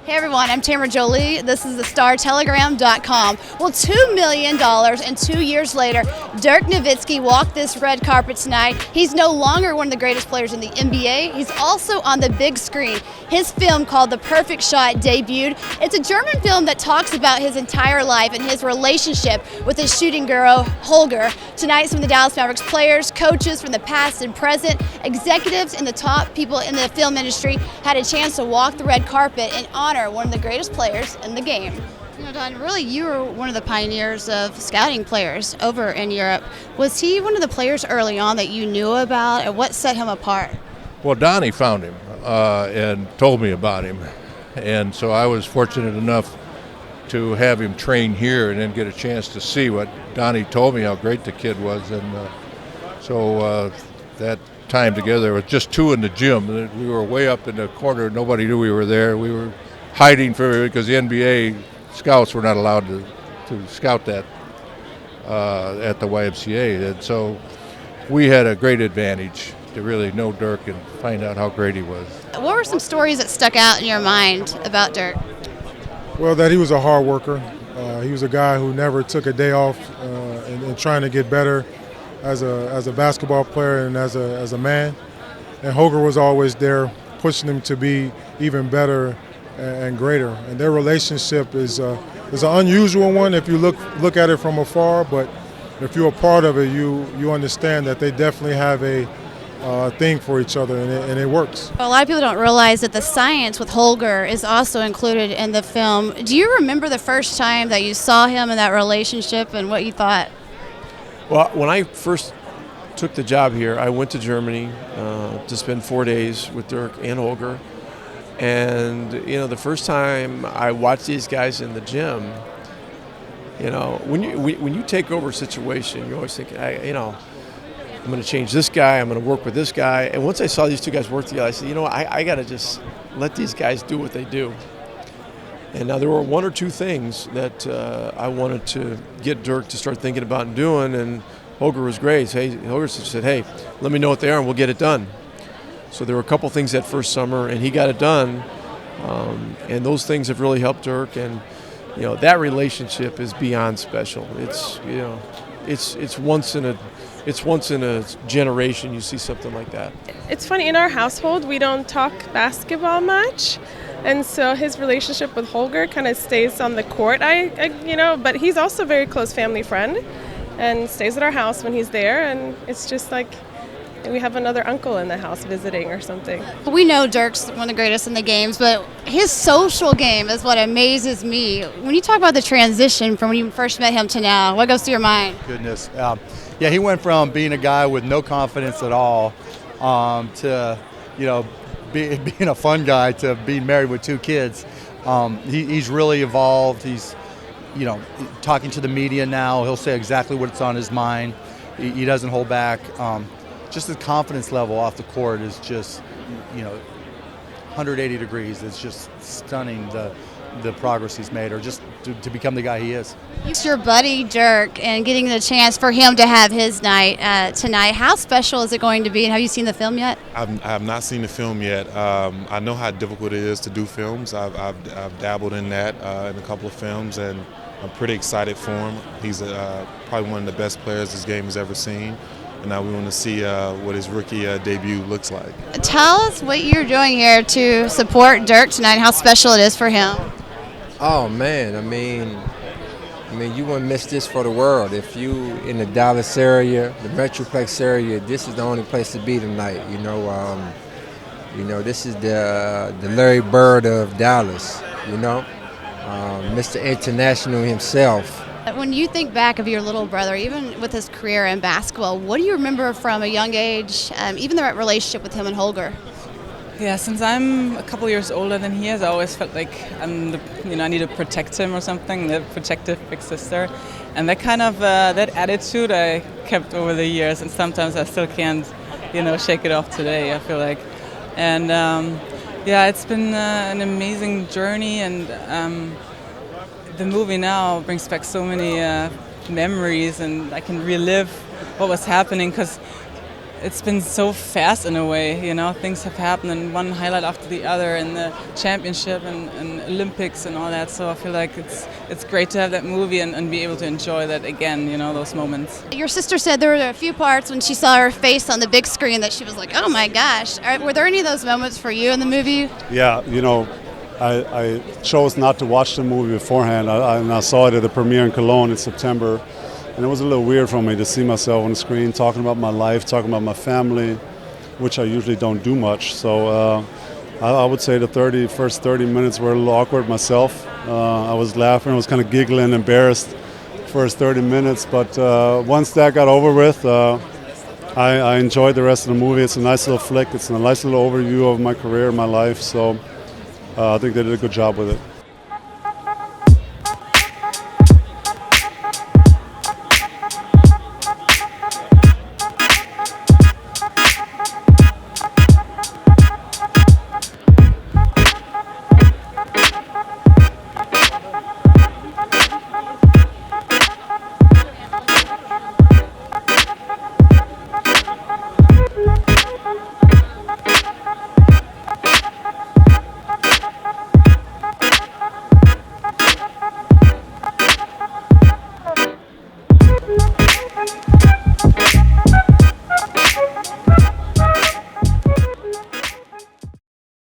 Hey everyone, I'm Tamara Jolie. This is the StarTelegram.com. Well, $2 million and 2 years later, Dirk Nowitzki walked this red carpet tonight. He's no longer one of the greatest players in the NBA. He's also on the big screen. His film called The Perfect Shot debuted. It's a German film that talks about his entire life and his relationship with his shooting guru, Holger. Tonight, some of the Dallas Mavericks players, coaches from the past and present, executives and the top people in the film industry had a chance to walk the red carpet and honor one of the greatest players in the game. You know, Don, really, you were one of the pioneers of scouting players over in Europe. Was he one of the players early on that you knew about, and what set him apart? Well, Donnie found him and told me about him, and so I was fortunate enough to have him train here and then get a chance to see what Donnie told me, how great the kid was, and so that time together with just two in the gym. We were way up in the corner. Nobody knew we were there. We were hiding because the NBA scouts were not allowed to scout that at the YMCA. And so we had a great advantage to really know Dirk and find out how great he was. What were some stories that stuck out in your mind about Dirk? Well, that he was a hard worker. He was a guy who never took a day off in trying to get better as a basketball player and as a man. And Holger was always there pushing him to be even better and greater. And their relationship is an unusual one if you look at it from afar, but if you're a part of it, you understand that they definitely have a thing for each other, and it works. A lot of people don't realize that the science with Holger is also included in the film. Do you remember the first time that you saw him in that relationship and what you thought? Well, when I first took the job here, I went to Germany to spend 4 days with Dirk and Holger. And, you know, the first time I watched these guys in the gym, you know, when you take over a situation, you always think, I'm going to change this guy, I'm going to work with this guy. And once I saw these two guys work together, I said, you know, I got to just let these guys do what they do. And now there were one or two things that I wanted to get Dirk to start thinking about and doing, and Holger was great. Holger said, hey, let me know what they are and we'll get it done. So there were a couple things that first summer, and he got it done. And those things have really helped Dirk, and you know that relationship is beyond special. It's once in a generation you see something like that. It's funny, in our household we don't talk basketball much, and so his relationship with Holger kind of stays on the court. But he's also a very close family friend, and stays at our house when he's there, and it's just like we have another uncle in the house visiting or something. We know Dirk's one of the greatest in the games, but his social game is what amazes me. When you talk about the transition from when you first met him to now, what goes through your mind? Goodness. Yeah, he went from being a guy with no confidence at all to, being a fun guy to being married with two kids. He's really evolved. He's, talking to the media now. He'll say exactly what's on his mind. He doesn't hold back. Just his confidence level off the court is just, 180 degrees. It's just stunning the progress he's made, or just to become the guy he is. It's your buddy Dirk, and getting the chance for him to have his night tonight. How special is it going to be, and have you seen the film yet? I have not seen the film yet. I know how difficult it is to do films. I've dabbled in that in a couple of films, and I'm pretty excited for him. He's probably one of the best players this game has ever seen. And now we want to see what his rookie debut looks like. Tell us what you're doing here to support Dirk tonight, how special it is for him. Oh man, I mean, you wouldn't miss this for the world. If you in the Dallas area, the Metroplex area, this is the only place to be tonight. This is the Larry Bird of Dallas. Mr. International himself. When you think back of your little brother, even with his career in basketball, what do you remember from a young age, even the relationship with him and Holger? Yeah, since I'm a couple years older than he is, I always felt like I need to protect him or something, the protective big sister. And that kind of, that attitude I kept over the years, and sometimes I still can't, shake it off today, I feel like. And it's been an amazing journey, and the movie now brings back so many memories, and I can relive what was happening, because it's been so fast in a way, you know. Things have happened and one highlight after the other, and the championship and Olympics and all that. So I feel like it's great to have that movie and be able to enjoy that again, you know, those moments. Your sister said there were a few parts when she saw her face on the big screen that she was like, oh my gosh. Were there any of those moments for you in the movie? Yeah, you know, I chose not to watch the movie beforehand, and I saw it at the premiere in Cologne in September. And it was a little weird for me to see myself on the screen talking about my life, talking about my family, which I usually don't do much. So I would say the first 30 minutes were a little awkward myself. I was laughing, I was kind of giggling, embarrassed first 30 minutes. But once that got over with, I enjoyed the rest of the movie. It's a nice little flick. It's a nice little overview of my career, my life. So I think they did a good job with it.